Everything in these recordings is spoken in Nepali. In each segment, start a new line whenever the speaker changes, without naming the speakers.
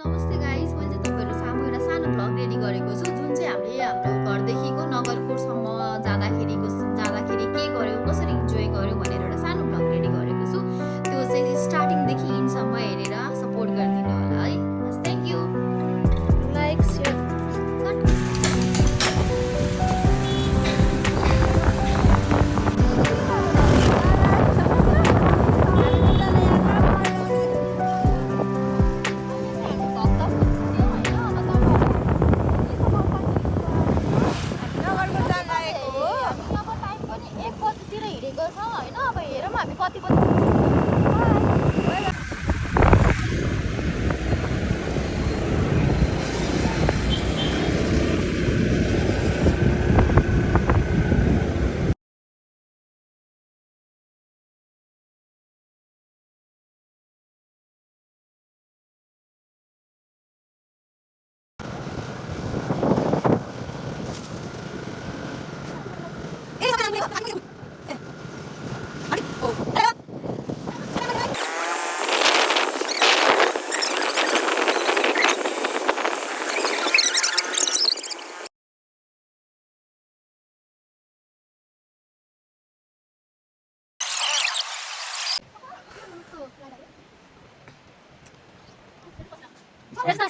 नमस्ते गाइस, मैले चाहिँ तपाईहरु सामु एउटा सानो भ्लग रेडी गरेको छु जुन चाहिँ हामीले हाम्रो घरदेखिको नगरकोटसम्म जाँदाखेरि के गर्यौं, कसरी इन्जोय गर्यौं भनेर एउटा सानो भ्लग रेडी गरेको छु। त्यो चाहिँ स्टार्टिङदेखि इन्डसम्म हेरेर सपोर्ट गरिदिनु होला है। Thank you. लाइक शेयर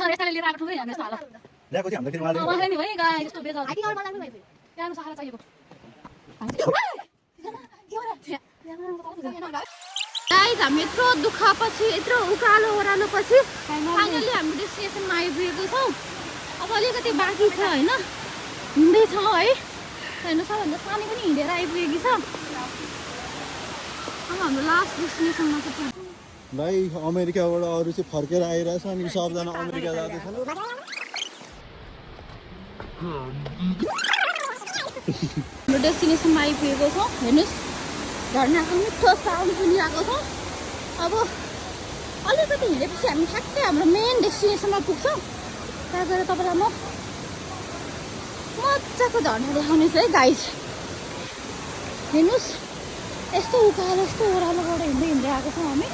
यस्ता लिएर आएको ठुलै हामी साला
ल्याएको चाहिँ हाम्रो किनवाले
उहाँले नि है गाई यस्तो बेजा आइडी कार्ड बनाउनु भएछ यहाँ सहारा चाहिएको गाइस हामी यत्रो दुःखपछि यत्रो उकालो ओह्रालो पछि फाइनली हाम्रो डेस्टिनेसनमा आइपुगेको छौं। अब अलिकति बाँकी छ हैन, हिँड्दै छौं है। हैन सबभन्दा सानो पनि हिँडेर आइपुगेकी छ। अब हाम्रो लास्ट डेस्टिनेसनमा चाहिँ
भाइ अमेरिकाबाट अरु चाहिँ फर्केर आइरहेछ अनि सबजना अमेरिका जाँदैछन्।
हाम्रो डेस्टिनेसनमा आइपुगेको छौं। हेर्नुस् झरनाको मिठो साउन्ड सुनिरहेको छौं। अब अलिकति हिँडेपछि हामी ठ्याक्कै हाम्रो मेन डेस्टिनेसनमा पुग्छौं। त्यहाँ गएर तपाईलाई म मजाको झरना देखाउने छु है गाइस। हेर्नुस् यस्तो उकालो यस्तो ओह्रालोबाट हिँड्दै आएको छौं हामी।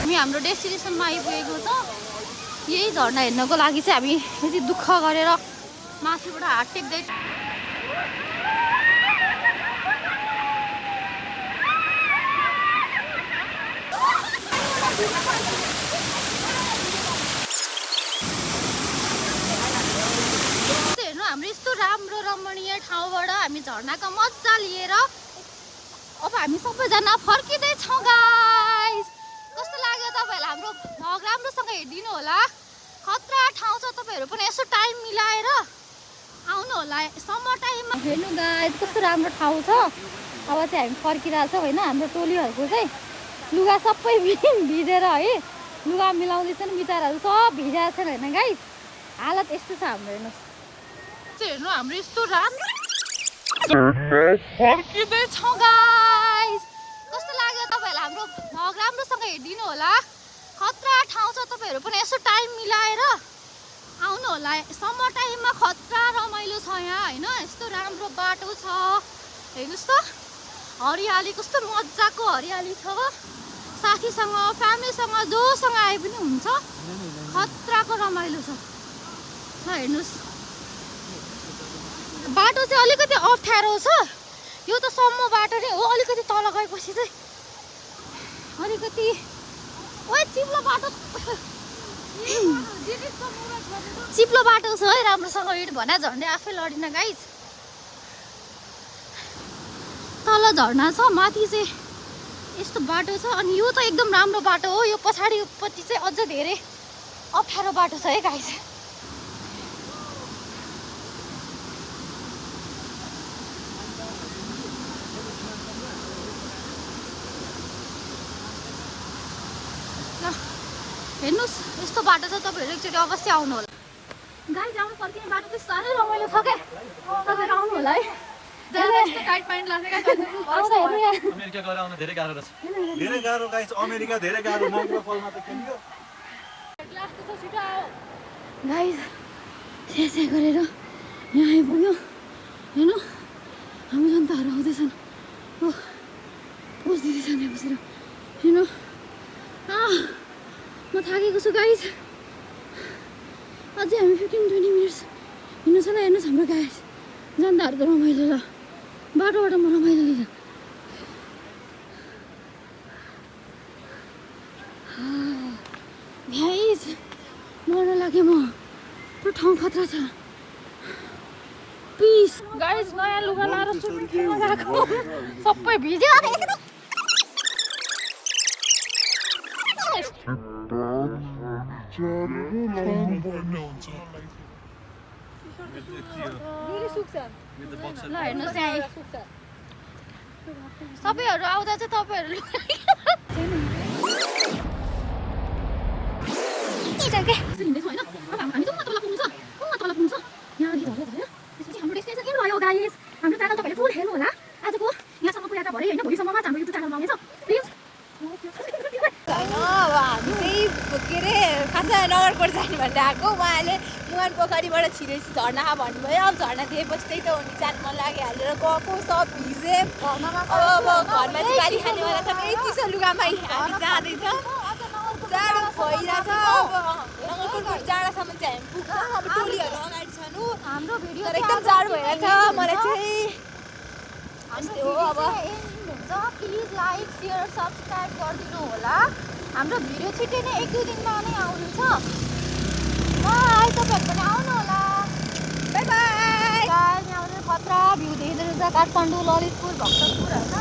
हामी हाम्रो डेस्टिनेसनमा आइपुगेको छौं। यही झरना हेर्नको लागि चाहिँ हामी यति दुःख गरेर माथिबाट हात टेक्दै हेर्नु हाम्रो यस्तो राम्रो रमणीय ठाउँबाट हामी झरनाको मजा लिएर अब हामी सबैजना फर्किँदै छौं गाइस। कस्तो लाग्यो तपाईहरुलाई हाम्रो भ्लग राम्रोसँग हेरिदिनु होला। खतरा ठाउँ छ, तपाईहरु पनि यसो टाइम मिलाएर आउनु होला समर टाइममा। हेर्नु गाइस कस्तो राम्रो ठाउँ छ। अब चाहिँ हामी फर्किरहेछौँ हैन। हाम्रो टोलीहरुको चाहिँ लुगा सबै भिजेर है, लुगा मिलाउँदैछन् बिचाराहरु सब भिजाएको छन् हैन गाइस। हालत यस्तो छ हाम्रो। हेर्नु हाम्रो यस्तो राम्रो फर्किँदै छौं गाइस। कस्तो लाग्यो तपाईहरुलाई हाम्रो भ्लग राम्रोसँग हेरिदिनु होला। खतरा ठाउँ छ, तपाईहरु पनि यसो टाइम मिलाएर आउनु होला समर टाइममा। खतरा रमाइलो छ यहाँ हैन। यस्तो राम्रो बाटो छ। हेर्नुस् त हरियाली कस्तो मजाको हरियाली छ। साथीसँग फ्यामिलीसँग जोसँग आए पनि हुन्छ। खतराको रमाइलो छ ल। हेर्नुस् बाटो चाहिँ अलिकति अप्ठ्यारो छ। यो त सम्म बाटो नै हो। अलिकति तल गएपछि चाहिँ अलिकति ओए चिप्लो बाटो छ है। राम्रोसँग हिँड भना झन्डै आफै लडिन गाइस। तल झरना छ, माथि चाहिँ यस्तो बाटो छ। अनि यो त एकदम राम्रो बाटो हो। यो पछाडिपट्टि चाहिँ अझ धेरै अप्ठ्यारो बाटो छ है गाइस। हेर्नुस् यस्तो बाटो छ। तपाईहरु एकचोटि अवश्य आउनु होला। गाइस आउनु फर्किने बाटो चाहिँ साह्रै रमाइलो छ के। तपाईहरु आउनु होला है। टाइट प्यान्ट लासेका आउँदा हेर्नु यहाँ
अमेरिका गएर आउन धेरै गाह्रो रहेछ
धेरै गाह्रो गाइस अमेरिका धेरै गाह्रो माइक्रोफोनमा त खेल्यो
गाइस स्यास्या गरेर यहाँ आइपुग्यो हेर्नु हाम्रो जनताहरू आउँदैछन् हो पोज दिँदैछन् यहाँ बसेर हेर्नु म थाकेको छु गाइस अझै हामी 15-20 मिनट्स हिँड्नु छ ल हेर्नुहोस् हाम्रो गाइस जनताहरू त रमाइलो ल बाटोबाट म रमाइलो लिँदा गाइस मर्न लाग्यो म त्यो ठाउँ खतरा छ पिस गाइस नयाँ लुगा लाएर स्विमिङ पुलमा गएको सबै भिज्यो ल हेर्नुहोस् यहाँ सबैहरू आउँदा चाहिँ तपाईँहरू हाम्रो च्यानल तपाईँले फुल हेर्नु होला आजको यहाँसम्मको यात्रा भरे होइन भोलिसम्ममा हाम्रो युट्युब च्यानलमा आउनेछ प्लिज
होइन अब हामी चाहिँ के अरे खासा नगरकोट जाने भनेर आएको उहाँले मुहान पोखरीबाट छिरेपछि झर्ना भन्नुभयो अब झर्ना दिएपछि त्यही त हो नि जानु मन लागिहालेर गएको सब भिजे अब घरमा चाहिँ गाली खानेवाला छ यही चिसो लुगामा हामी जाँदैछ जाडो भइरहेछ अब नगरकोटबाट जाडासम्म चाहिँ हामी पुग्छ अब टोलीहरू अगाडि छन्
हाम्रो भिडियो
तर एकदम जाडो भइरहेछ मलाई चाहिँ
हाम्रो हुन्छ प्लिज लाइक सेयर सब्सक्राइब गरिदिनु होला हाम्रो भिडियो छिट्टै नै 1-2 दिनमा नै आउनु छ बाई तपाईँहरू पनि आउनु होला
बाई बाई
गाइस यहाँ पनि खतरा भ्यू देख्दै रहेछ काठमाडौँ ललितपुर भक्तपुर होइन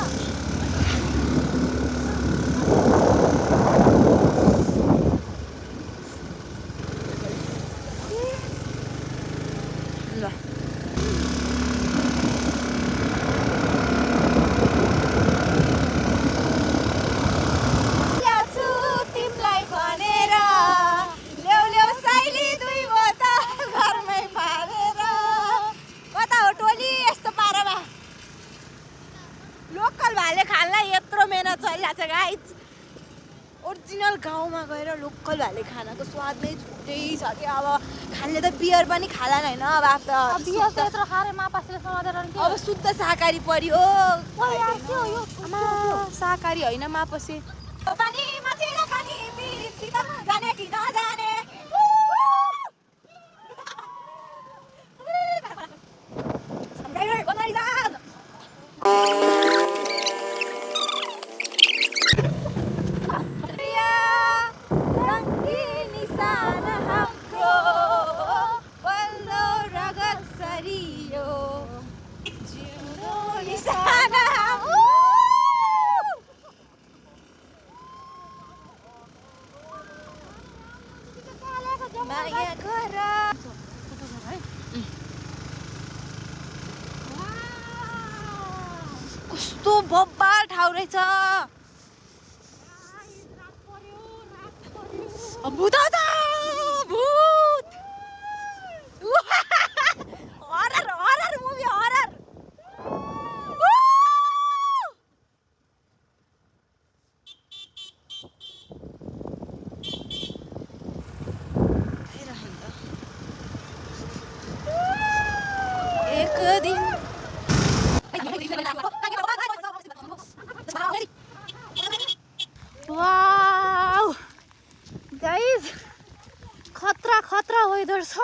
ओरिजिनल गाउँमा गएर लोकल भाले खानाको स्वाद नै छुट्टै छ कि अब खानले त बियर पनि खालान् होइन अब
बियर त यत्रो खारे मापासले समातेर
अब शुद्ध शाकाहारी पर्यो शाकाहारी होइन मापसे कस्तो बब्बाल ठाउँ रहेछ भूत भूत हरर हरर मुभी हरर एक दिन
वाउ गाइस खतरा खतरा वेदर छ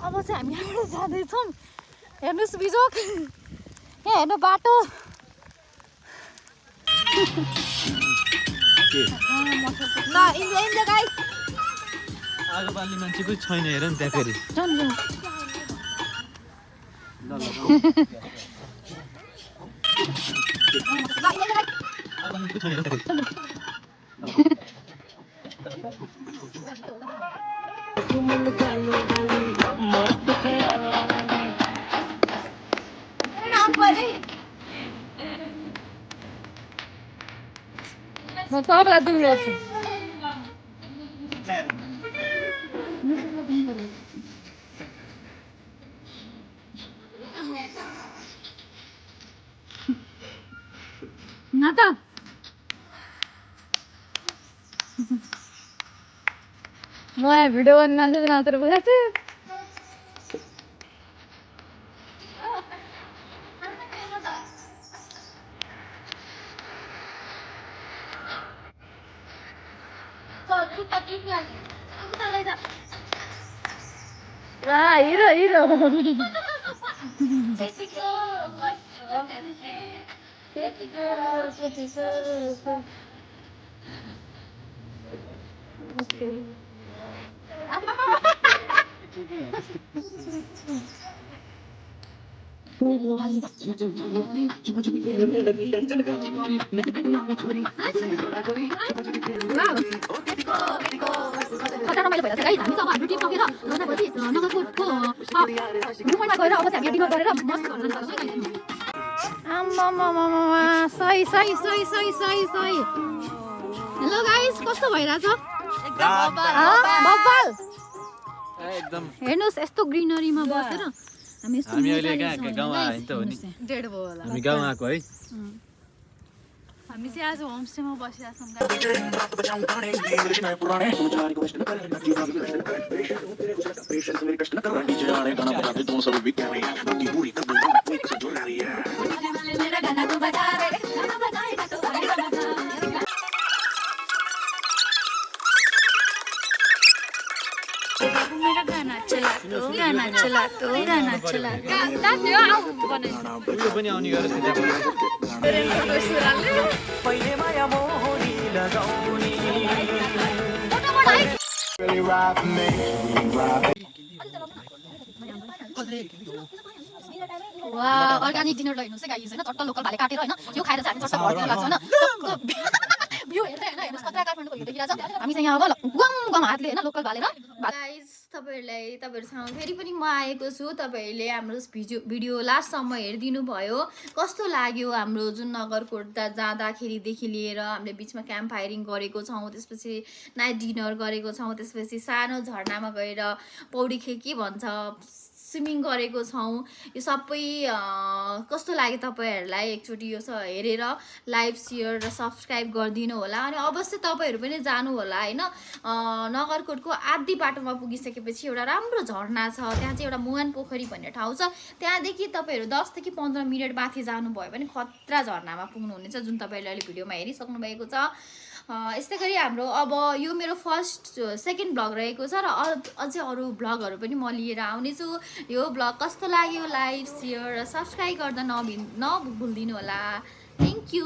अब चाहिँ हामी यहाँबाट जाँदैछौँ हेर्नुहोस् बिजोक यहाँ हेर्नु बाटो
आगो बाल्ने मान्छे पनि छैन हेर नि त्यहाँ फेरि
म तपाईँलाई दुर्छु न त म भिडियो बनाउनु नत्र बुझाछु हिरो हिरो कता रमाइलो भइरहेछ गाइस हामी अब हाम्रो टिम सकेर रोजापछि नगरकोटको रुममा गएर अब चाहिँ हामी डिनर गरेर मस्त घर जान्छ आम्मामामामा सही सही सही सही सही सही हेलो गाइस कस्तो भइरहेछ बब्बल
एकदम
हेर्नुस् यस्तो ग्रिनरीमा बसेर हामी यस्तो
अहिले गाउँ आयो नि त हो नि
डेढ भयो होला
हामी गाउँ आएको है
हामी चाहिँ आज होमस्टेमा बसिरहेको उयो पनि आउने गरेछ अर्ग्यानिक डिनर लगाइदिनुहोस् है गाइस होइन चट्ट लोकल भाले काटेर होइन यो खाएर चाहिँ हामी चट्ट घरतिर लाग्छ होइन भ्यू हेर्दै होइन हेर्नुहोस् कता काठमाडौँको भ्यू देखिरहेछ हामी चाहिँ यहाँ अब गम गम हातले होइन लोकल भालेर गाइस तपाईँहरूसँग फेरि पनि म आएको छु तपाईँहरूले हाम्रो भिडियो लास्टसम्म हेरिदिनु भयो कस्तो लाग्यो हाम्रो जुन नगरकोट जाँदाखेरिदेखि लिएर हामीले बिचमा क्याम्प फायरिङ गरेको छौँ त्यसपछि नाइट डिनर गरेको छौँ त्यसपछि सानो झरनामा गएर पौडी के भन्छ स्विमिङ गरेको छौँ यो सबै कस्तो लाग्यो तपाईँहरूलाई एकचोटि यो हेरेर लाइभ सेयर र सब्सक्राइब गरिदिनु होला अनि अवश्य तपाईँहरू पनि जानु होला होइन नगरकोटको आधी बाटोमा पुगिसकेपछि एउटा राम्रो झरना छ त्यहाँ चाहिँ एउटा मुहान पोखरी भन्ने ठाउँ छ त्यहाँदेखि तपाईँहरू 10 देखि 15 मिनट माथि जानुभयो भने खतरा झरनामा पुग्नुहुनेछ जुन तपाईँहरूले अहिले भिडियोमा हेरिसक्नु भएको छ यस्तै गरी हाम्रो अब यो मेरो सेकेन्ड भ्लग रहेको छ र अझै अरू भ्लगहरू पनि म लिएर आउनेछु यो भ्लग कस्तो लाग्यो लाइक सेयर र सब्सक्राइब गर्दा नभुलिदिनु होला थ्याङ्क यू